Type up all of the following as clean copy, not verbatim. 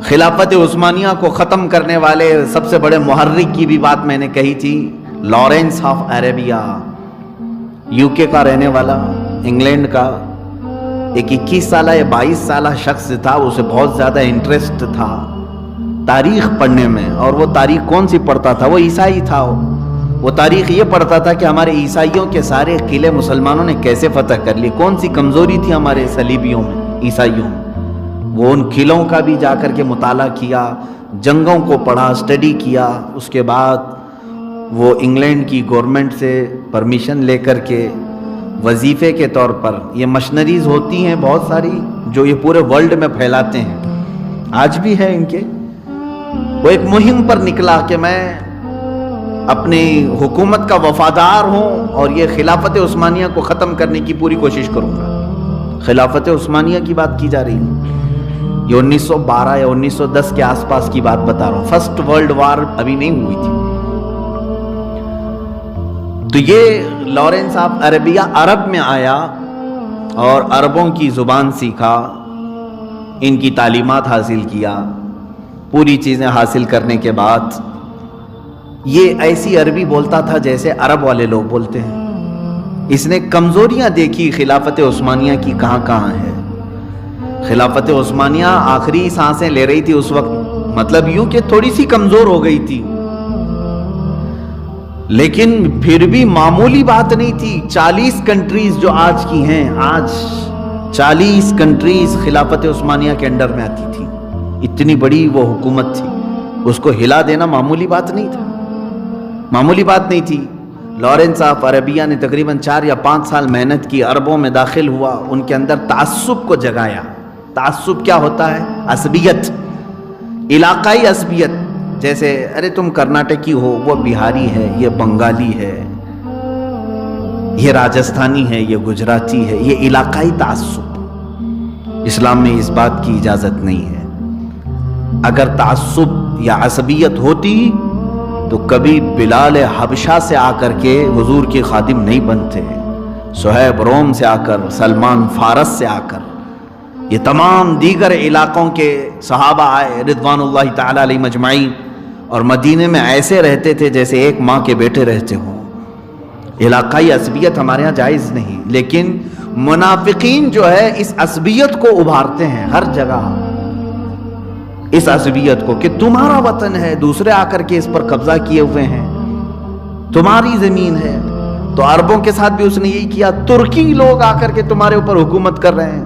خلافت عثمانیہ کو ختم کرنے والے سب سے بڑے محرک کی بھی بات میں نے کہی تھی، لارنس آف عربیہ، یو کے کا رہنے والا، انگلینڈ کا، ایک 21 سالہ یا 22 سالہ شخص تھا. اسے بہت زیادہ انٹرسٹ تھا تاریخ پڑھنے میں، اور وہ تاریخ کون سی پڑھتا تھا؟ وہ عیسائی تھا. وہ تاریخ یہ پڑھتا تھا کہ ہمارے عیسائیوں کے سارے قلعے مسلمانوں نے کیسے فتح کر لی، کون سی کمزوری تھی ہمارے صلیبیوں میں، عیسائیوں میں. وہ ان قلعوں کا بھی جا کر کے مطالعہ کیا، جنگوں کو پڑھا، اسٹڈی کیا. اس کے بعد وہ انگلینڈ کی گورنمنٹ سے پرمیشن لے کر کے وظیفے کے طور پر، یہ مشنریز ہوتی ہیں بہت ساری جو یہ پورے ورلڈ میں پھیلاتے ہیں، آج بھی ہے ان کے. وہ ایک مہم پر نکلا کہ میں اپنی حکومت کا وفادار ہوں اور یہ خلافت عثمانیہ کو ختم کرنے کی پوری کوشش کروں گا. خلافت عثمانیہ کی بات کی جا رہی ہے، یہ 1912 یا 1910 کے آس پاس کی بات بتا رہا ہوں. فرسٹ ورلڈ وار ابھی نہیں ہوئی تھی. تو یہ لارنس آف عربیہ عرب میں آیا اور عربوں کی زبان سیکھا، ان کی تعلیمات حاصل کیا. پوری چیزیں حاصل کرنے کے بعد یہ ایسی عربی بولتا تھا جیسے عرب والے لوگ بولتے ہیں. اس نے کمزوریاں دیکھی خلافت عثمانیہ کی کہاں کہاں ہے. خلافت عثمانیہ آخری سانسیں لے رہی تھی اس وقت، مطلب یوں کہ تھوڑی سی کمزور ہو گئی تھی، لیکن پھر بھی معمولی بات نہیں تھی. 40 کنٹریز جو آج کی ہیں، آج 40 کنٹریز خلافت عثمانیہ کے انڈر میں آتی تھی. اتنی بڑی وہ حکومت تھی، اس کو ہلا دینا معمولی بات نہیں تھا، معمولی بات نہیں تھی. لارنس آف عربیہ نے تقریباً 4 یا 5 سال محنت کی، عربوں میں داخل ہوا، ان کے اندر تعصب کو جگایا. تعصب کیا ہوتا ہے؟ عصبیت، علاقائی عصبیت. جیسے ارے تم کرناٹکی ہو، وہ بہاری ہے، یہ بنگالی ہے، یہ راجستھانی ہے، یہ گجراتی ہے. یہ علاقائی تعصب، اسلام میں اس بات کی اجازت نہیں ہے. اگر تعصب یا عصبیت ہوتی تو کبھی بلال حبشہ سے آ کر کے حضور کے خادم نہیں بنتے، صہیب روم سے آ کر، سلمان فارس سے آ کر، یہ تمام دیگر علاقوں کے صحابہ آئے رضوان اللہ تعالی علیہ مجمعین، اور مدینے میں ایسے رہتے تھے جیسے ایک ماں کے بیٹے رہتے ہوں. علاقائی عصبیت ہمارے ہاں جائز نہیں، لیکن منافقین جو ہے اس عصبیت کو ابھارتے ہیں ہر جگہ، اس عصبیت کو کہ تمہارا وطن ہے، دوسرے آ کر کے اس پر قبضہ کیے ہوئے ہیں، تمہاری زمین ہے. تو عربوں کے ساتھ بھی اس نے یہی کیا. ترکی لوگ آ کر کے تمہارے اوپر حکومت کر رہے ہیں،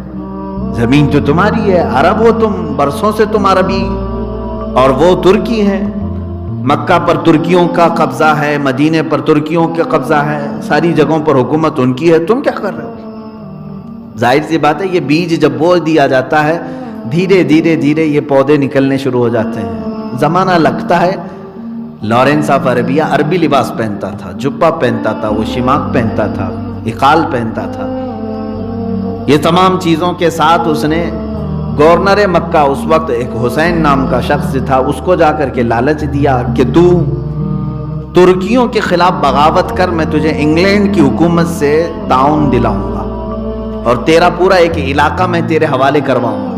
زمین تو تمہاری ہے، عرب ہو تم، برسوں سے تم عربی، اور وہ ترکی ہیں. مکہ پر ترکیوں کا قبضہ ہے، مدینے پر ترکیوں کا قبضہ ہے، ساری جگہوں پر حکومت ان کی ہے، تم کیا کر رہے ہو؟ ظاہر سی بات ہے یہ بیج جب بو دیا جاتا ہے، دھیرے دھیرے دھیرے یہ پودے نکلنے شروع ہو جاتے ہیں، زمانہ لگتا ہے. لارنس آف عربیہ عربی لباس پہنتا تھا، جبہ پہنتا تھا، وہ شماغ پہنتا تھا، اقال پہنتا تھا. یہ تمام چیزوں کے ساتھ اس نے گورنر مکہ، اس وقت ایک حسین نام کا شخص تھا، اس کو جا کر کے لالچ دیا کہ تو ترکیوں کے خلاف بغاوت کر، میں تجھے انگلینڈ کی حکومت سے تعاون دلاؤں گا اور تیرا پورا ایک علاقہ میں تیرے حوالے کرواؤں گا.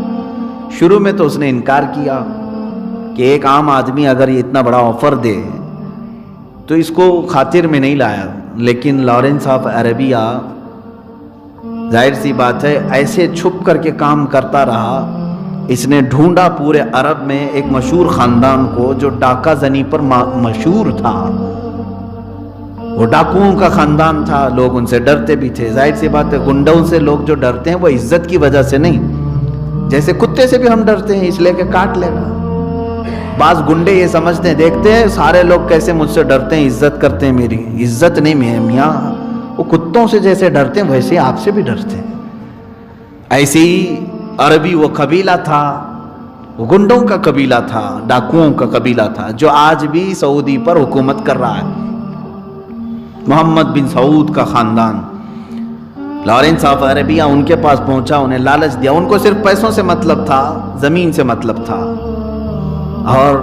شروع میں تو اس نے انکار کیا کہ ایک عام آدمی اگر یہ اتنا بڑا آفر دے تو اس کو خاطر میں نہیں لایا. لیکن لارنس آف عربیہ ظاہر سی بات ہے ایسے چھپ کر کے کام کرتا رہا. اس نے ڈھونڈا پورے عرب میں ایک مشہور خاندان کو جو ڈاکہ زنی پر مشہور تھا. وہ ڈاکوؤں کا خاندان تھا، لوگ ان سے ڈرتے بھی تھے. ظاہر سی بات ہے گنڈوں سے لوگ جو ڈرتے ہیں وہ عزت کی وجہ سے نہیں، جیسے کتے سے بھی ہم ڈرتے ہیں اس لیے کہ کاٹ لے گا. بعض گنڈے یہ سمجھتے ہیں، دیکھتے ہیں سارے لوگ کیسے مجھ سے ڈرتے ہیں، عزت کرتے ہیں، میری عزت نہیں میاں، وہ کتوں سے جیسے ڈرتے ہیں ویسے آپ سے بھی ڈرتے ہیں. ایسے ہی عربی وہ قبیلہ تھا، وہ گنڈوں کا قبیلہ تھا، ڈاکوؤں کا قبیلہ تھا، جو آج بھی سعودی پر حکومت کر رہا ہے. محمد بن سعود کا خاندان. لارنس آف عربیہ ان کے پاس پہنچا، انہیں لالچ دیا. ان کو صرف پیسوں سے مطلب تھا، زمین سے مطلب تھا، اور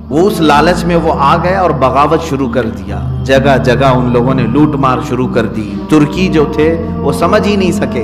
وہ اس لالچ میں وہ آ گئے اور بغاوت شروع کر دیا. جگہ جگہ ان لوگوں نے لوٹ مار شروع کر دی. ترکی جو تھے وہ سمجھ ہی نہیں سکے،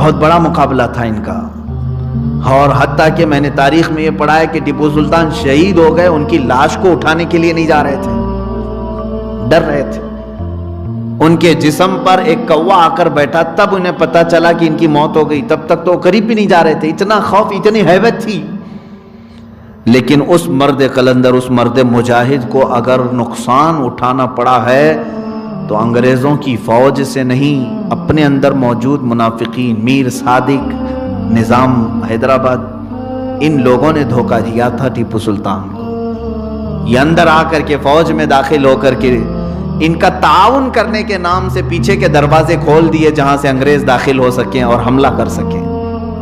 بہت بڑا مقابلہ تھا ان کا، اور حتیٰ کہ میں نے تاریخ میں یہ پڑھا ہے کہ ٹیپو سلطان شہید ہو گئے، ان کی لاش کو اٹھانے کے لیے نہیں جا رہے تھے، ڈر رہے تھے۔ ان کے جسم پر ایک کوا آ کر بیٹھا، تب انہیں پتا چلا کہ ان کی موت ہو گئی، تب تک تو قریب بھی نہیں جا رہے تھے، اتنا خوف، اتنی ہیبت تھی۔ لیکن اس مرد قلندر، اس مرد مجاہد کو اگر نقصان اٹھانا پڑا ہے تو انگریزوں کی فوج سے نہیں، اپنے اندر موجود منافقین، میر صادق، نظام حیدرآباد، ان لوگوں نے دھوکہ دیا تھا ٹیپو سلطان کو۔ یہ اندر آ کر کے فوج میں داخل ہو کر کے ان کا تعاون کرنے کے نام سے پیچھے کے دروازے کھول دیے جہاں سے انگریز داخل ہو سکیں اور حملہ کر سکیں،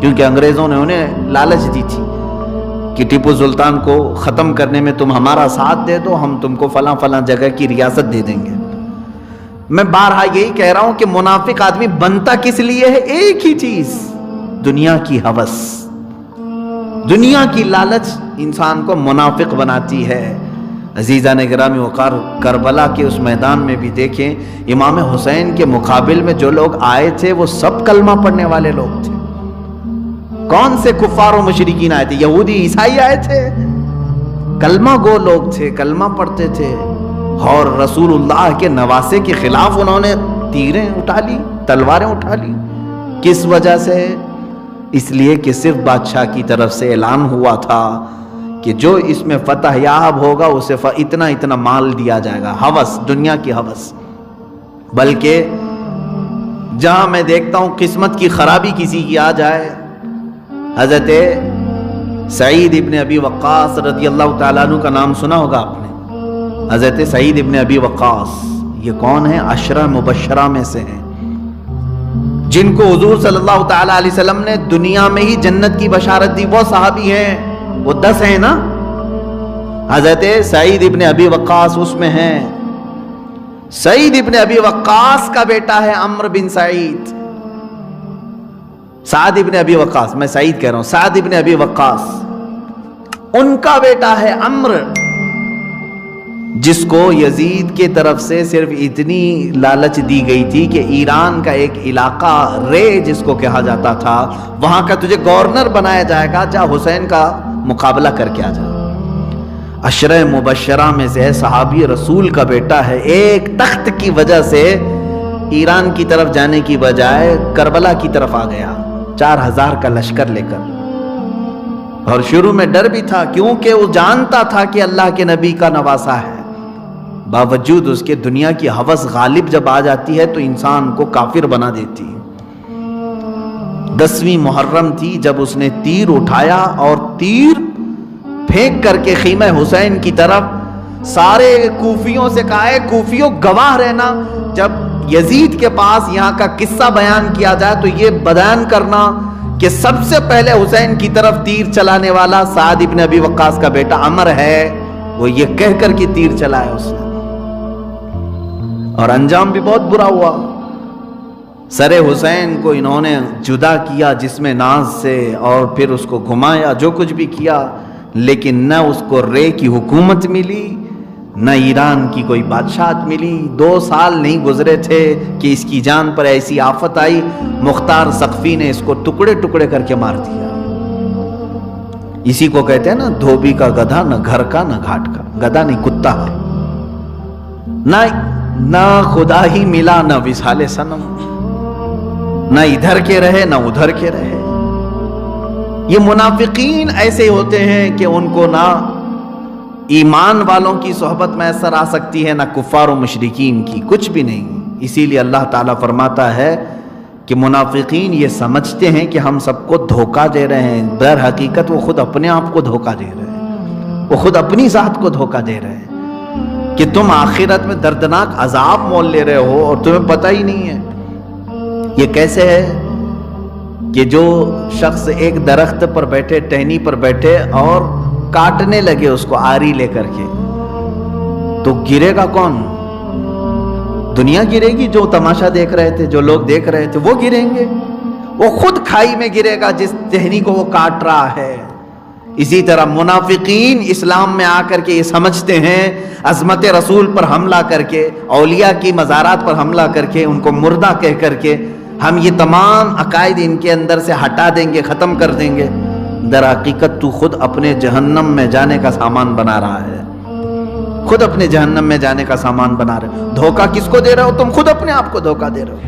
کیونکہ انگریزوں نے انہیں لالچ دی تھی کہ ٹیپو سلطان کو ختم کرنے میں تم ہمارا ساتھ دے دو، ہم تم کو فلاں فلاں جگہ کی ریاست دے دیں گے۔ میں بارہا یہی کہہ رہا ہوں کہ منافق آدمی بنتا کس لیے ہے؟ ایک ہی چیز، دنیا کی ہوس، دنیا کی لالچ انسان کو منافق بناتی ہے۔ عزیزان گرامی وقار، کربلا کے اس میدان میں بھی دیکھیں، امام حسین کے مقابل میں جو لوگ آئے تھے وہ سب کلمہ پڑھنے والے لوگ تھے۔ کون سے کفار و مشرکین آئے تھے؟ یہودی عیسائی آئے تھے، کلمہ گو لوگ تھے، کلمہ پڑھتے تھے، اور رسول اللہ کے نواسے کے خلاف انہوں نے تیریں اٹھا لی، تلواریں اٹھا لی۔ کس وجہ سے؟ اس لیے کہ صرف بادشاہ کی طرف سے اعلان ہوا تھا کہ جو اس میں فتح یاب ہوگا اسے اتنا اتنا مال دیا جائے گا۔ ہوس، دنیا کی ہوس۔ بلکہ جہاں میں دیکھتا ہوں قسمت کی خرابی کسی کی آ جائے، حضرت سعید ابن ابی وقاص رضی اللہ تعالیٰ عنہ کا نام سنا ہوگا آپ نے۔ حضرت سعید ابن ابی وقاص یہ کون ہیں؟ عشرہ مبشرہ میں سے ہیں، جن کو حضور صلی اللہ تعالیٰ علیہ وسلم نے دنیا میں ہی جنت کی بشارت دی۔ وہ صحابی ہیں، وہ 10 ہیں نا۔ حضرت سعید ابن ابی وقاص اس میں ہیں۔ سعید ابن ابی وقاص کا بیٹا ہے عمرو بن سعید۔ سعد ابن ابی وقاص، میں سعید کہہ رہا ہوں، سعد ابن ابی وقاص، ان کا بیٹا ہے عمرو، جس کو یزید کے طرف سے صرف اتنی لالچ دی گئی تھی کہ ایران کا ایک علاقہ رے جس کو کہا جاتا تھا، وہاں کا تجھے گورنر بنایا جائے گا، جا حسین کا مقابلہ کر کے آ جا۔ عشرہ مبشرہ میں سے صحابی رسول کا بیٹا ہے، ایک تخت کی وجہ سے ایران کی طرف جانے کی بجائے کربلا کی طرف آ گیا 4000 کا لشکر لے کر۔ اور شروع میں ڈر بھی تھا، کیونکہ وہ جانتا تھا کہ اللہ کے نبی کا نواسا ہے، باوجود اس کے دنیا کی ہوس غالب جب آ جاتی ہے تو انسان کو کافر بنا دیتی ہے۔ 10ویں محرم تھی جب اس نے تیر اٹھایا اور تیر پھینک کر کے خیمہ حسین کی طرف، سارے کوفیوں سے کہا ہے کوفیوں گواہ رہنا، جب یزید کے پاس یہاں کا قصہ بیان کیا جائے تو یہ بیان کرنا کہ سب سے پہلے حسین کی طرف تیر چلانے والا سعد ابن ابی وقاص کا بیٹا عمر ہے، وہ یہ کہہ کر کے تیر چلایا اس نے، اور انجام بھی بہت برا ہوا۔ سر حسین کو انہوں نے جدا کیا جسم ناز سے، اور پھر اس کو گھمایا، جو کچھ بھی کیا، لیکن نہ اس کو رے کی حکومت ملی، نہ ایران کی کوئی بادشاہت ملی۔ 2 سال نہیں گزرے تھے کہ اس کی جان پر ایسی آفت آئی، مختار سقفی نے اس کو ٹکڑے ٹکڑے کر کے مار دیا۔ اسی کو کہتے ہیں نا، دھوبی کا گدھا، نہ گھر کا نہ گھاٹ کا، گدھا نہیں کتا، نہ خدا ہی ملا نہ وصال صنم، نہ ادھر کے رہے نہ ادھر کے رہے۔ یہ منافقین ایسے ہوتے ہیں کہ ان کو نہ ایمان والوں کی صحبت میسر آ سکتی ہے، نہ کفار و مشرکین کی، کچھ بھی نہیں۔ اسی لیے اللہ تعالیٰ فرماتا ہے کہ منافقین یہ سمجھتے ہیں کہ ہم سب کو دھوکہ دے رہے ہیں، در حقیقت وہ خود اپنے آپ کو دھوکہ دے رہے ہیں، وہ خود اپنی ذات کو دھوکہ دے رہے ہیں کہ تم آخرت میں دردناک عذاب مول لے رہے ہو اور تمہیں پتہ ہی نہیں ہے۔ یہ کیسے ہے کہ جو شخص ایک درخت پر بیٹھے، ٹہنی پر بیٹھے اور کاٹنے لگے اس کو آری لے کر کے، تو گرے گا کون؟ دنیا گرے گی، جو تماشا دیکھ رہے تھے، جو لوگ دیکھ رہے تھے وہ گریں گے، وہ خود کھائی میں گرے گا جس ٹہنی کو وہ کاٹ رہا ہے۔ اسی طرح منافقین اسلام میں آ کر کے یہ سمجھتے ہیں عظمت رسول پر حملہ کر کے، اولیاء کی مزارات پر حملہ کر کے، ان کو مردہ کہہ کر کے ہم یہ تمام عقائد ان کے اندر سے ہٹا دیں گے، ختم کر دیں گے، در حقیقت تو خود اپنے جہنم میں جانے کا سامان بنا رہا ہے، خود اپنے جہنم میں جانے کا سامان بنا رہے ہو۔ دھوکہ کس کو دے رہے ہو؟ تم خود اپنے آپ کو دھوکہ دے رہے ہو۔